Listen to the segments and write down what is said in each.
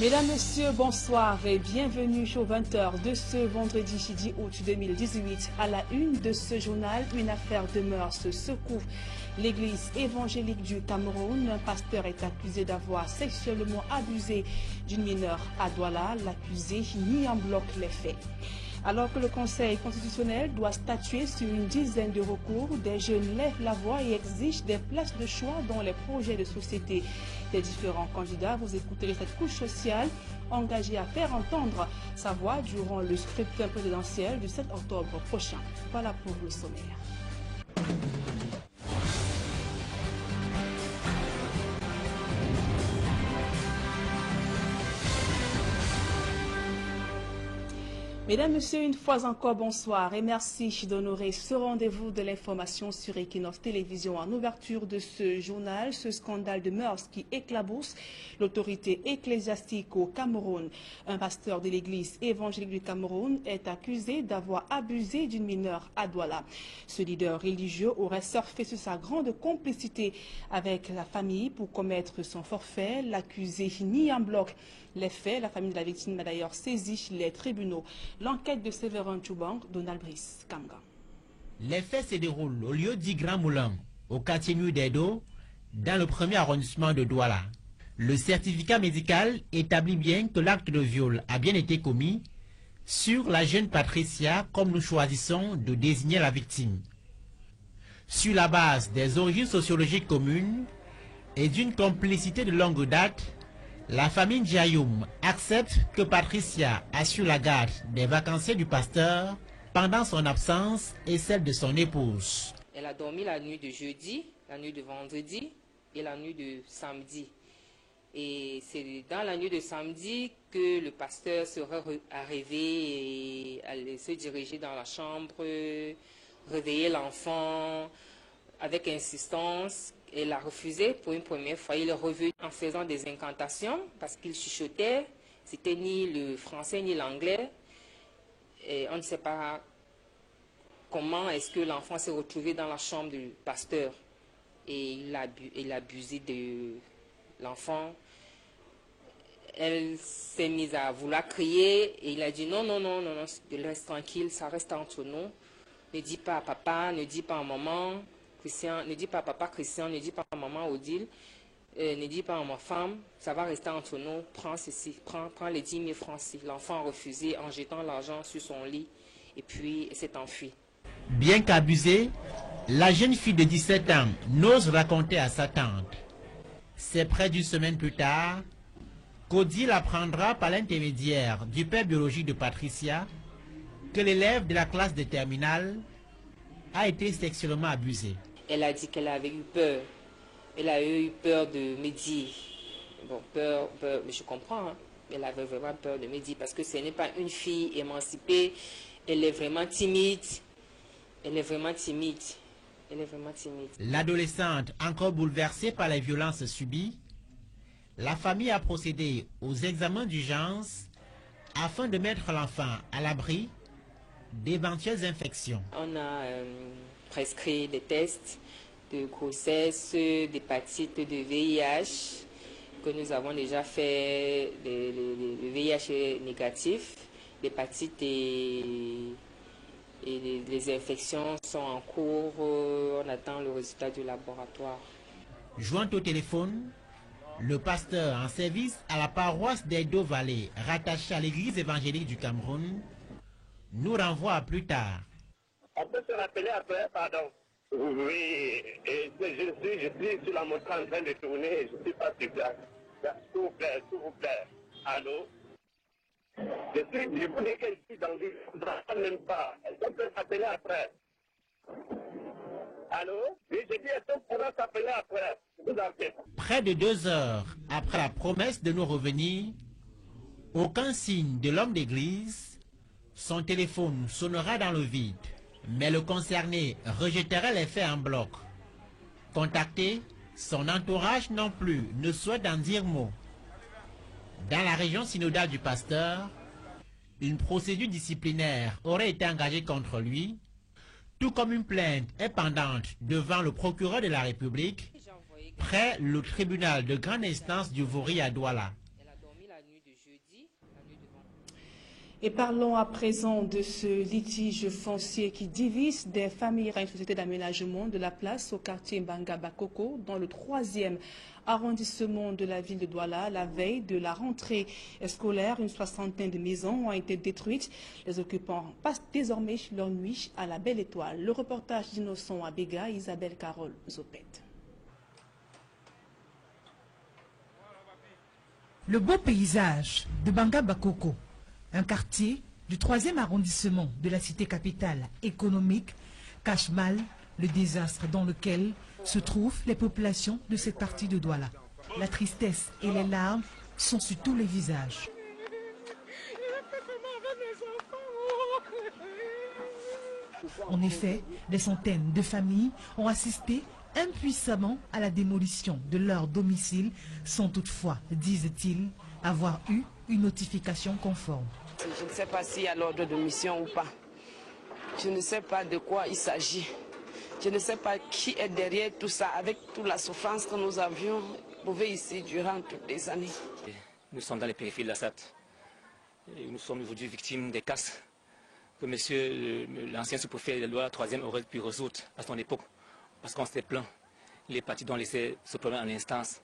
Mesdames, Messieurs, bonsoir et bienvenue au 20h de ce vendredi 10 août 2018. À la une de ce journal, une affaire de meurtre secoue l'église évangélique du Cameroun. Un pasteur est accusé d'avoir sexuellement abusé d'une mineure à Douala. L'accusé nie en bloc les faits. Alors que le Conseil constitutionnel doit statuer sur une dizaine de recours, des jeunes lèvent la voix et exigent des places de choix dans les projets de société des différents candidats. Vous écouterez cette couche sociale engagée à faire entendre sa voix durant le scrutin présidentiel du 7 octobre prochain. Voilà pour le sommaire. Mesdames, Messieurs, une fois encore, bonsoir et merci d'honorer ce rendez-vous de l'information sur Equinox Télévision. En ouverture de ce journal, ce scandale de mœurs qui éclabousse l'autorité ecclésiastique au Cameroun. Un pasteur de l'église évangélique du Cameroun est accusé d'avoir abusé d'une mineure à Douala. Ce leader religieux aurait surfé sur sa grande complicité avec la famille pour commettre son forfait. L'accusé nie en bloc les faits. La famille de la victime a d'ailleurs saisi les tribunaux. L'enquête de Séverin Tchouban, Donald Brice, Kamga. Les faits se déroulent au lieu dit Grand Moulin, au quartier nu d'Edo, dans le premier arrondissement de Douala. Le certificat médical établit bien que l'acte de viol a bien été commis sur la jeune Patricia, comme nous choisissons de désigner la victime. Sur la base des origines sociologiques communes et d'une complicité de longue date, la famille Ndiayoum accepte que Patricia assure la garde des vacanciers du pasteur pendant son absence et celle de son épouse. Elle a dormi la nuit de jeudi, la nuit de vendredi et la nuit de samedi. Et c'est dans la nuit de samedi que le pasteur serait arrivé et allait se diriger dans la chambre, réveiller l'enfant avec insistance. Elle a refusé pour une première fois. Il est revenu en faisant des incantations parce qu'il chuchotait. C'était ni le français ni l'anglais. Et on ne sait pas comment est-ce que l'enfant s'est retrouvé dans la chambre du pasteur. Et il a abusé de l'enfant. Elle s'est mise à vouloir crier et il a dit non, non, non, non, non, reste tranquille, ça reste entre nous. Ne dis pas à papa, ne dis pas à maman. Christian, ne dis pas à papa Christian, ne dis pas à maman Odile, ne dis pas à ma femme, ça va rester entre nous, prends ceci, prends les 10 000 francs. L'enfant a refusé en jetant l'argent sur son lit et puis s'est enfui. Bien qu'abusée, la jeune fille de 17 ans n'ose raconter à sa tante. C'est près d'une semaine plus tard qu'Odile apprendra par l'intermédiaire du père biologique de Patricia que l'élève de la classe de terminale a été sexuellement abusé. Elle a dit qu'elle avait eu peur. Elle a eu peur de Mehdi. Bon, peur, mais je comprends. Hein. Elle avait vraiment peur de Mehdi parce que ce n'est pas une fille émancipée. Elle est vraiment timide. Elle est vraiment timide. Elle est vraiment timide. L'adolescente, encore bouleversée par les violences subies, la famille a procédé aux examens d'urgence afin de mettre l'enfant à l'abri d'éventuelles infections. On a prescrit des tests de grossesse, d'hépatite, de VIH, que nous avons déjà fait. Le VIH est négatif, l'hépatite et les infections sont en cours. On attend le résultat du laboratoire. Joint au téléphone, le pasteur en service à la paroisse d'Edo Valley, rattaché à l'église évangélique du Cameroun, nous renvoie à plus tard. On peut se rappeler après, pardon. Oui, et je suis sur la moto en train de tourner, je ne suis pas sur place. S'il vous plaît. Allô? Je vous dis que je suis dans une... Je ne même pas. Est-ce qu'on peut s'appeler après? Allô? Oui, je dis, est-ce qu'on pourra s'appeler après? Vous en faites. Près de 2 heures après la promesse de nous revenir, aucun signe de l'homme d'église, son téléphone sonnera dans le vide, mais le concerné rejetterait les faits en bloc. Contacté, son entourage non plus ne souhaite en dire mot. Dans la région synodale du pasteur, une procédure disciplinaire aurait été engagée contre lui, tout comme une plainte est pendante devant le procureur de la République, près le tribunal de grande instance du Vori à Douala. Et parlons à présent de ce litige foncier qui divise des familles à une société d'aménagement de la place au quartier Mbanga Bakoko dans le 3e arrondissement de la ville de Douala. La veille de la rentrée scolaire, une soixantaine de maisons ont été détruites. Les occupants passent désormais leur nuit à la Belle Étoile. Le reportage d'Innocent Abega, Isabelle Carole Zopet. Le beau paysage de Mbanga Bakoko, un quartier du 3e arrondissement de la cité capitale économique, cache mal le désastre dans lequel se trouvent les populations de cette partie de Douala. La tristesse et les larmes sont sur tous les visages. En effet, des centaines de familles ont assisté impuissamment à la démolition de leur domicile sans toutefois, disent-ils, avoir eu une notification conforme. Je ne sais pas s'il y a l'ordre de mission ou pas. Je ne sais pas de quoi il s'agit. Je ne sais pas qui est derrière tout ça, avec toute la souffrance que nous avions éprouvée ici durant toutes les années. Nous sommes dans les périphéries de la SAD. Nous sommes aujourd'hui victimes des casses que monsieur l'ancien sous-préfet de la 3e aurait pu résoudre à son époque. Parce qu'on s'était plaint. Il est parti d'en laisser ce problème en instance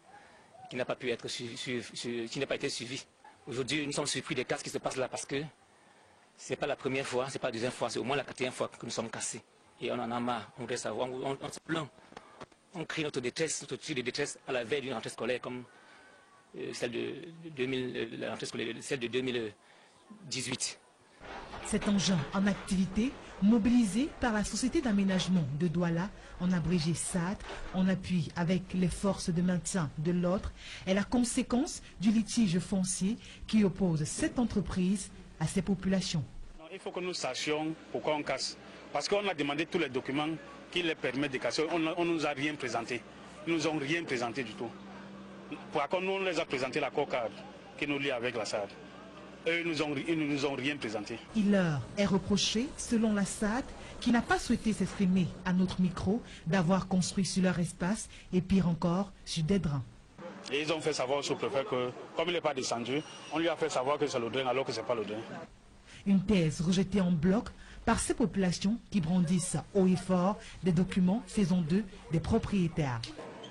qui n'a pas pu être qui n'a pas été suivi. Aujourd'hui, nous sommes surpris des casses qui se passent là parce que ce n'est pas la première fois, ce n'est pas la deuxième fois, c'est au moins la 4e fois que nous sommes cassés. Et on en a marre, on voudrait savoir, on se plaint. On crie notre détresse, notre cri de détresse à la veille d'une rentrée scolaire comme celle de 2018. Cet engin en activité, mobilisé par la Société d'aménagement de Douala, en abrégé SAD, en appui avec les forces de maintien de l'ordre, est la conséquence du litige foncier qui oppose cette entreprise à ses populations. Il faut que nous sachions pourquoi on casse. Parce qu'on a demandé tous les documents qui les permettent de casser. On ne nous a rien présenté. Ils ne nous ont rien présenté du tout. Par contre, nous, on les a présenté la COCAD qui nous lie avec la SAD. Eux, ils ne nous ont rien présenté. Il leur est reproché, selon la SAD, qui n'a pas souhaité s'exprimer à notre micro, d'avoir construit sur leur espace et pire encore, sur des drains. Et ils ont fait savoir au sous-préfet que, comme il n'est pas descendu, on lui a fait savoir que c'est le drain alors que ce n'est pas le drain. Une thèse rejetée en bloc par ces populations qui brandissent haut et fort des documents faisant d'eux des propriétaires.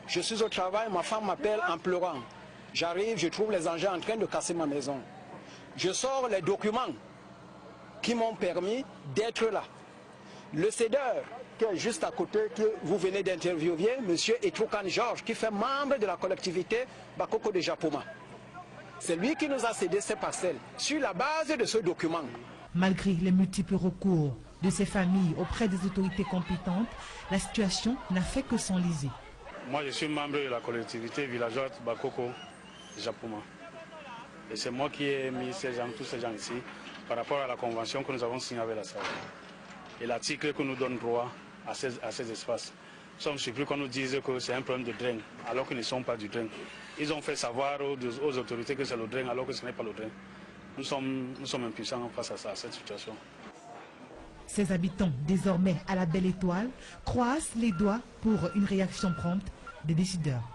Je suis au travail, ma femme m'appelle en pleurant. J'arrive, je trouve les engins en train de casser ma maison. Je sors les documents qui m'ont permis d'être là. Le cédeur qui est juste à côté, que vous venez d'interviewer, M. Etroukan Georges, qui fait membre de la collectivité Bakoko de Japoma. C'est lui qui nous a cédé ces parcelles sur la base de ce document. Malgré les multiples recours de ces familles auprès des autorités compétentes, la situation n'a fait que s'enliser. Moi, je suis membre de la collectivité villageoise Bakoko Japoma. Et c'est moi qui ai mis tous ces gens ici par rapport à la convention que nous avons signée avec la SAD. Et l'article que nous donne droit à ces espaces. Nous sommes surpris qu'on nous dise que c'est un problème de drain, alors qu'ils ne sont pas du drain. Ils ont fait savoir aux autorités que c'est le drain, alors que ce n'est pas le drain. Nous sommes impuissants face à cette situation. Ces habitants, désormais à la Belle Étoile, croisent les doigts pour une réaction prompte des décideurs.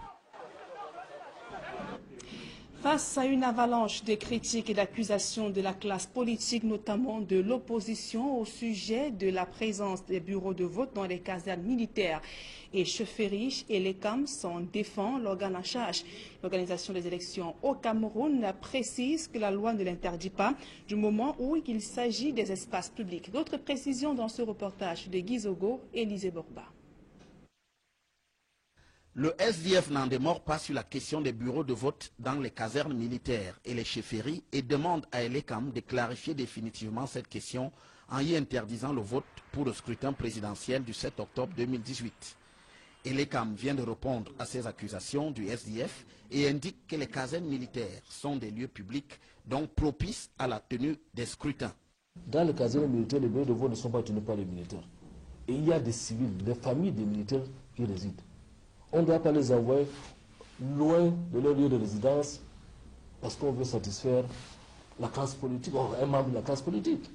Face à une avalanche de critiques et d'accusations de la classe politique, notamment de l'opposition au sujet de la présence des bureaux de vote dans les casernes militaires et chefferies, et les CAM s'en défend l'organe en charge. L'organisation des élections au Cameroun précise que la loi ne l'interdit pas du moment où il s'agit des espaces publics. D'autres précisions dans ce reportage de Guy Zogo et Élisée Borba. Le SDF n'en démord pas sur la question des bureaux de vote dans les casernes militaires et les chefferies et demande à Elecam de clarifier définitivement cette question en y interdisant le vote pour le scrutin présidentiel du 7 octobre 2018. Elecam vient de répondre à ces accusations du SDF et indique que les casernes militaires sont des lieux publics donc propices à la tenue des scrutins. Dans les casernes militaires, les bureaux de vote ne sont pas tenus par les militaires. Et il y a des civils, des familles des militaires qui résident. On ne doit pas les envoyer loin de leur lieu de résidence parce qu'on veut satisfaire la classe politique, un membre de la classe politique.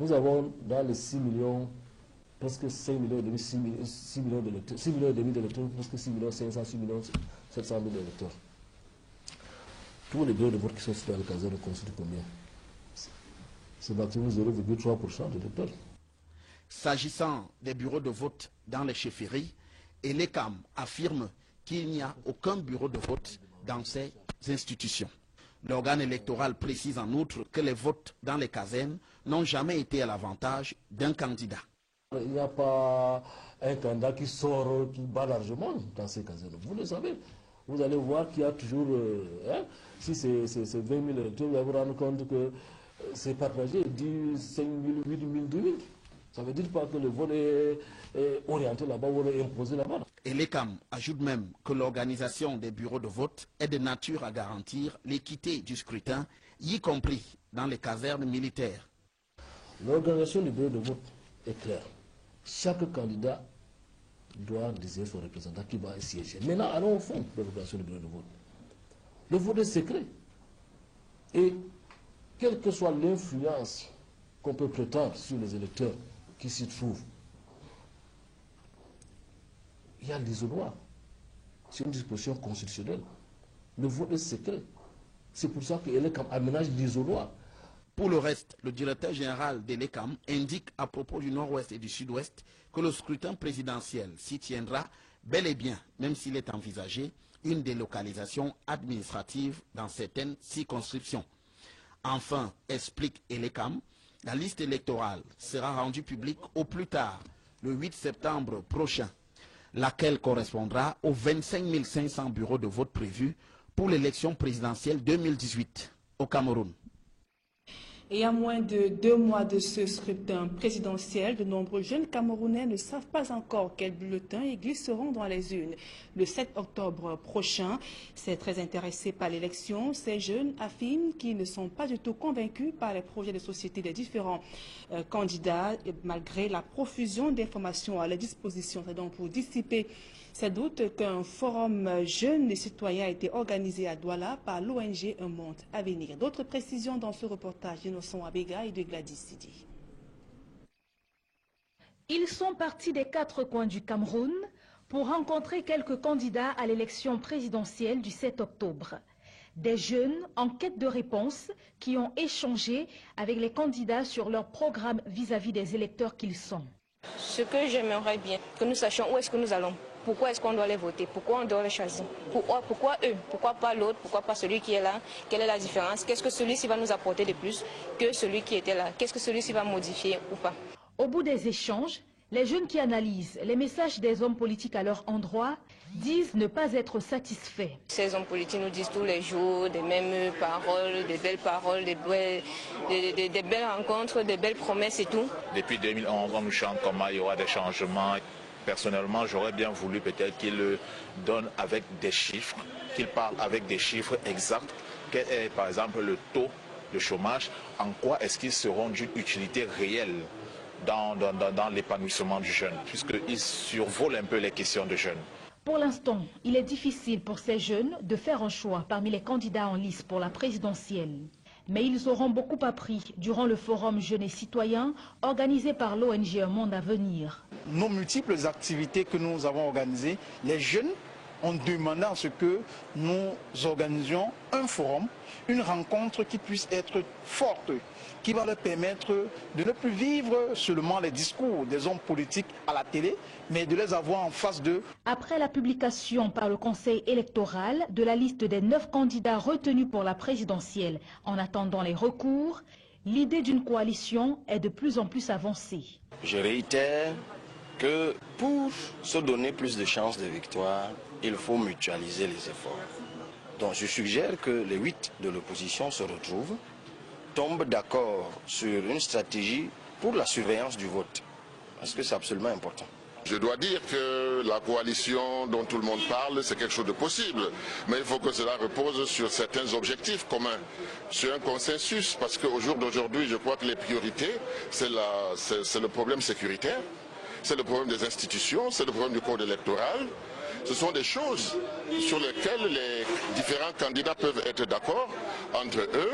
Nous avons dans les 6 millions, presque 5 millions et demi, 6 millions d'électeurs, 6 millions et demi d'électeurs, presque 6 millions 500, 6 millions 700 000 d'électeurs. Tous les bureaux de vote qui sont situés à la caserne constituent combien? C'est maximum 0,3% de l'électeurs. S'agissant des bureaux de vote dans les chefferies, Elekam affirme qu'il n'y a aucun bureau de vote dans ces institutions. L'organe électoral précise en outre que les votes dans les casernes n'ont jamais été à l'avantage d'un candidat. Il n'y a pas un candidat qui sort, qui bat largement dans ces casernes. Vous le savez. Vous allez voir qu'il y a toujours, si c'est 20 000 électeurs, vous allez vous rendre compte que c'est partagé, 10, 5 000, 8 000, 2 000. Ça ne veut dire pas que le vote est orienté là-bas ou est imposé là-bas. Et l'ECAM ajoute même que l'organisation des bureaux de vote est de nature à garantir l'équité du scrutin, y compris dans les casernes militaires. L'organisation du bureau de vote est claire. Chaque candidat doit désigner son représentant qui va siéger. Maintenant, allons au fond de l'organisation du bureau de vote. Le vote est secret. Et quelle que soit l'influence qu'on peut prétendre sur les électeurs qui s'y trouvent, il y a l'isoloir. C'est une disposition constitutionnelle. Le vote est secret. C'est pour ça que l'ECAM aménage l'isoloir. Pour le reste, le directeur général de l'ECAM indique à propos du nord-ouest et du sud-ouest que le scrutin présidentiel s'y tiendra bel et bien, même s'il est envisagé, une délocalisation administrative dans certaines circonscriptions. Enfin, explique l'ECAM, la liste électorale sera rendue publique au plus tard, le 8 septembre prochain, laquelle correspondra aux 25 500 bureaux de vote prévus pour l'élection présidentielle 2018 au Cameroun. Et à moins de 2 mois de ce scrutin présidentiel, de nombreux jeunes Camerounais ne savent pas encore quels bulletins ils glisseront dans les urnes. Le 7 octobre prochain, c'est très intéressé par l'élection. Ces jeunes affirment qu'ils ne sont pas du tout convaincus par les projets de société des différents candidats, malgré la profusion d'informations à leur disposition. C'est donc pour dissiper ces doutes qu'un forum jeunes et citoyens a été organisé à Douala par l'ONG Un Monde à venir. D'autres précisions dans ce reportage d'Innocent Abega et de Gladys Sidi. Ils sont partis des 4 coins du Cameroun pour rencontrer quelques candidats à l'élection présidentielle du 7 octobre. Des jeunes en quête de réponses qui ont échangé avec les candidats sur leur programme vis-à-vis des électeurs qu'ils sont. Ce que j'aimerais bien, que nous sachions où est-ce que nous allons. Pourquoi est-ce qu'on doit les voter? Pourquoi on doit les choisir? Pourquoi eux? Pourquoi pas l'autre? Pourquoi pas celui qui est là? Quelle est la différence? Qu'est-ce que celui-ci va nous apporter de plus que celui qui était là? Qu'est-ce que celui-ci va modifier ou pas? Au bout des échanges, les jeunes qui analysent les messages des hommes politiques à leur endroit disent ne pas être satisfaits. Ces hommes politiques nous disent tous les jours des mêmes paroles, des belles paroles, des belles rencontres, des belles promesses et tout. Depuis 2011, on nous chante comment il y aura des changements. Personnellement, j'aurais bien voulu peut-être qu'il donne avec des chiffres, qu'il parle avec des chiffres exacts. Quel est par exemple le taux de chômage? En quoi est-ce qu'ils seront d'une utilité réelle dans l'épanouissement du jeune, puisqu'ils survolent un peu les questions de jeunes. Pour l'instant, il est difficile pour ces jeunes de faire un choix parmi les candidats en lice pour la présidentielle. Mais ils auront beaucoup appris durant le forum Jeunes et Citoyens organisé par l'ONG Un Monde à venir. Nos multiples activités que nous avons organisées, les jeunes ont demandé à ce que nous organisions un forum, une rencontre qui puisse être forte, qui va leur permettre de ne plus vivre seulement les discours des hommes politiques à la télé, mais de les avoir en face d'eux. Après la publication par le Conseil électoral de la liste des 9 candidats retenus pour la présidentielle en attendant les recours, l'idée d'une coalition est de plus en plus avancée. Je réitère que pour se donner plus de chances de victoire, il faut mutualiser les efforts. Donc je suggère que les 8 de l'opposition se retrouvent, tombent d'accord sur une stratégie pour la surveillance du vote, parce que c'est absolument important. Je dois dire que la coalition dont tout le monde parle, c'est quelque chose de possible. Mais il faut que cela repose sur certains objectifs communs, sur un consensus. Parce qu'au jour d'aujourd'hui, je crois que les priorités, c'est le problème sécuritaire, c'est le problème des institutions, c'est le problème du code électoral. Ce sont des choses sur lesquelles les différents candidats peuvent être d'accord entre eux.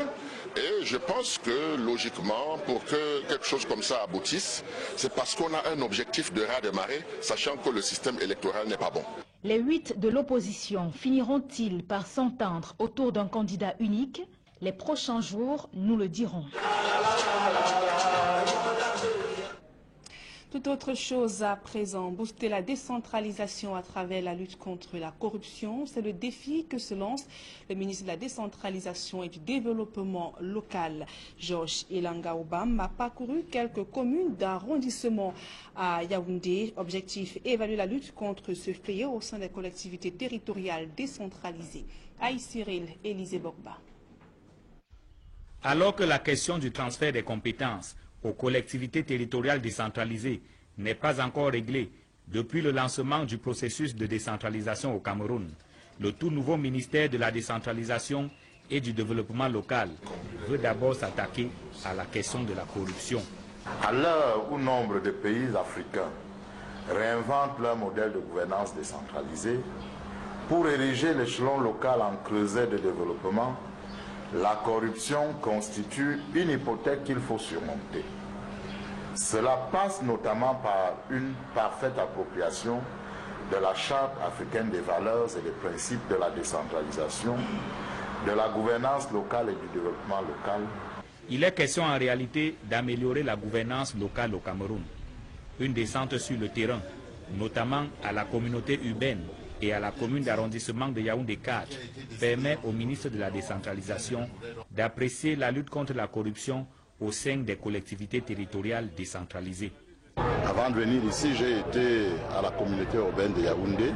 Et je pense que logiquement, pour que quelque chose comme ça aboutisse, c'est parce qu'on a un objectif de raz de marée, sachant que le système électoral n'est pas bon. Les 8 de l'opposition finiront-ils par s'entendre autour d'un candidat unique? Les prochains jours nous le dirons. Tout autre chose à présent, booster la décentralisation à travers la lutte contre la corruption, c'est le défi que se lance le ministre de la décentralisation et du développement local. Georges Elanga Obam a parcouru quelques communes d'arrondissement à Yaoundé. Objectif, évaluer la lutte contre ce fléau au sein des collectivités territoriales décentralisées. Aïe Cyril, Élisée Bokba. Alors que la question du transfert des compétences aux collectivités territoriales décentralisées n'est pas encore réglée depuis le lancement du processus de décentralisation au Cameroun, le tout nouveau ministère de la décentralisation et du développement local veut d'abord s'attaquer à la question de la corruption. À l'heure où nombre de pays africains réinventent leur modèle de gouvernance décentralisée, pour ériger l'échelon local en creuset de développement, la corruption constitue une hypothèque qu'il faut surmonter. Cela passe notamment par une parfaite appropriation de la Charte africaine des valeurs et des principes de la décentralisation, de la gouvernance locale et du développement local. Il est question en réalité d'améliorer la gouvernance locale au Cameroun. Une descente sur le terrain, notamment à la communauté urbaine et à la commune d'arrondissement de Yaoundé 4, permet au ministre de la décentralisation d'apprécier la lutte contre la corruption au sein des collectivités territoriales décentralisées. Avant de venir ici, j'ai été à la communauté urbaine de Yaoundé,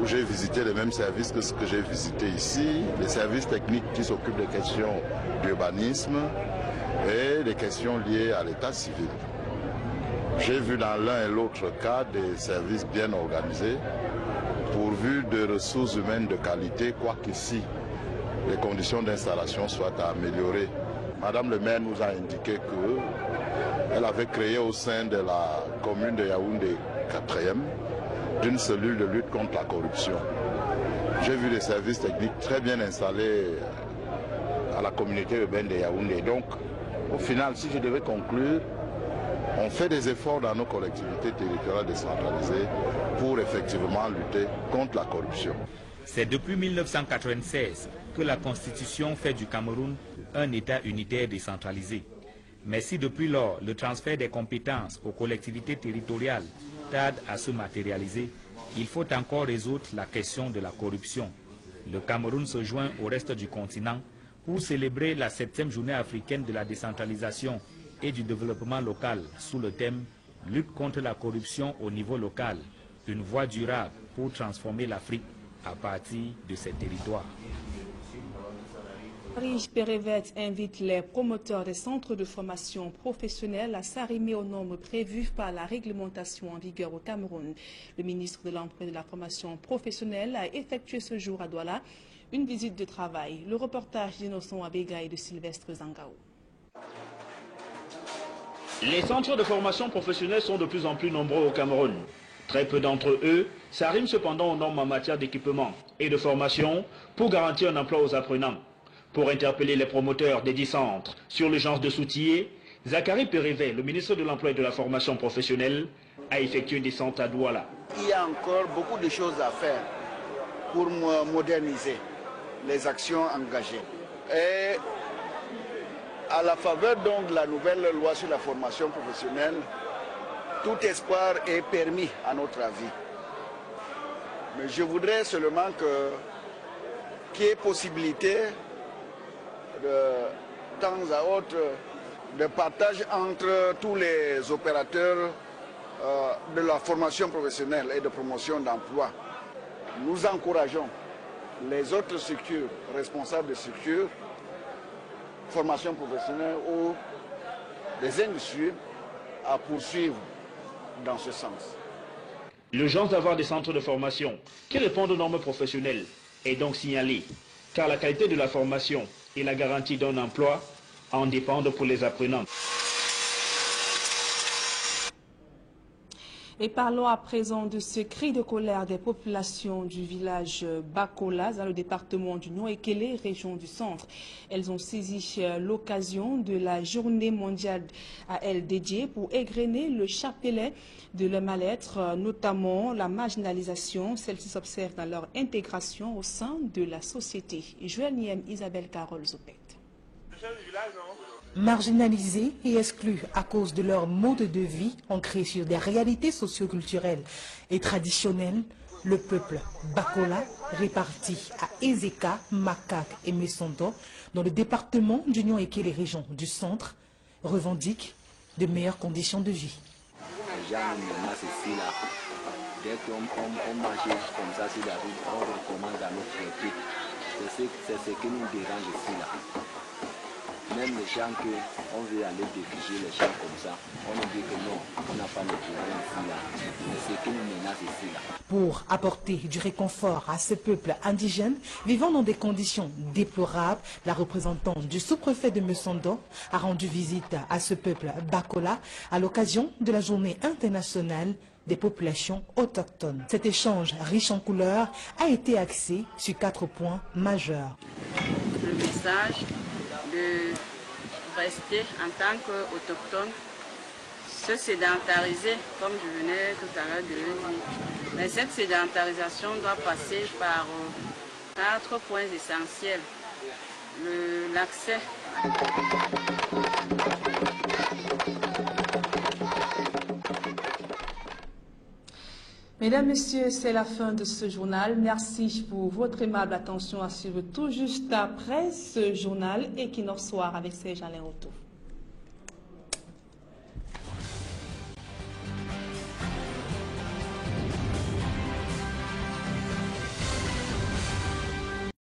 où j'ai visité les mêmes services que ce que j'ai visité ici, les services techniques qui s'occupent des questions d'urbanisme et des questions liées à l'état civil. J'ai vu dans l'un et l'autre cas des services bien organisés, pourvus de ressources humaines de qualité, quoiqu'ici les conditions d'installation soient à améliorer. Madame le maire nous a indiqué qu'elle avait créé au sein de la commune de Yaoundé 4e d'une cellule de lutte contre la corruption. J'ai vu des services techniques très bien installés à la communauté urbaine de Yaoundé. Donc, au final, si je devais conclure, on fait des efforts dans nos collectivités territoriales décentralisées pour effectivement lutter contre la corruption. C'est depuis 1996 que la Constitution fait du Cameroun un État unitaire décentralisé. Mais si depuis lors le transfert des compétences aux collectivités territoriales tarde à se matérialiser, il faut encore résoudre la question de la corruption. Le Cameroun se joint au reste du continent pour célébrer la 7e journée africaine de la décentralisation et du développement local sous le thème « Lutte contre la corruption au niveau local, une voie durable pour transformer l'Afrique à partir de ses territoires ». Paris Pérévet invite les promoteurs des centres de formation professionnelle à s'arrimer aux normes prévues par la réglementation en vigueur au Cameroun. Le ministre de l'Emploi et de la formation professionnelle a effectué ce jour à Douala une visite de travail. Le reportage d'Innocent Abega et de Sylvestre Zangao. Les centres de formation professionnelle sont de plus en plus nombreux au Cameroun. Très peu d'entre eux s'arriment cependant aux normes en matière d'équipement et de formation pour garantir un emploi aux apprenants. Pour interpeller les promoteurs des 10 centres sur l'urgence de s'outiller, Zachary Pérévet, le ministre de l'Emploi et de la formation professionnelle, a effectué une descente à Douala. Il y a encore beaucoup de choses à faire pour moderniser les actions engagées. Et à la faveur donc de la nouvelle loi sur la formation professionnelle, tout espoir est permis à notre avis. Mais je voudrais seulement qu'il y ait possibilité de temps à autre de partage entre tous les opérateurs de la formation professionnelle et de promotion d'emploi. Nous encourageons les autres structures, responsables de structures, formation professionnelle ou des industries à poursuivre dans ce sens. L'urgence d'avoir des centres de formation qui répondent aux normes professionnelles est donc signalée, car la qualité de la formation et la garantie d'un emploi en dépendent pour les apprenants. Et parlons à présent de ce cri de colère des populations du village Bakola, dans le département du Nord-Ekele, région du centre. Elles ont saisi l'occasion de la journée mondiale à elles dédiée pour égrener le chapelet de leur mal-être, notamment la marginalisation. Celle-ci s'observe dans leur intégration au sein de la société. Joël Niem, Isabelle Carole Zopet. Marginalisés et exclus à cause de leur mode de vie ancré sur des réalités socioculturelles et traditionnelles, le peuple Bakola, réparti à Ezeka, Makak et Messondo, dans le département du Nord-Ekele, région du centre, revendique de meilleures conditions de vie. Les gens nous menacent ici, là. Dès qu'on marche comme ça sur la route, on recommence à notre critique. C'est ce qui nous dérange ici, là. Même les gens qu'on veut aller défiger les gens comme ça, on nous dit que non, on n'a pas le pouvoir ici, là. Mais c'est qui nous menace ici, là. Pour apporter du réconfort à ce peuple indigène vivant dans des conditions déplorables, la représentante du sous-préfet de Messondo a rendu visite à ce peuple Bakola à l'occasion de la journée internationale des populations autochtones. Cet échange riche en couleurs a été axé sur 4 points majeurs. Le message de rester en tant qu'autochtone, se sédentariser, comme je venais tout à l'heure de le dire. Mais cette sédentarisation doit passer par 4 points essentiels. L'accès. Mesdames, Messieurs, c'est la fin de ce journal. Merci pour votre aimable attention à suivre tout juste après ce journal Equinox Soir avec Serge Alain Otto.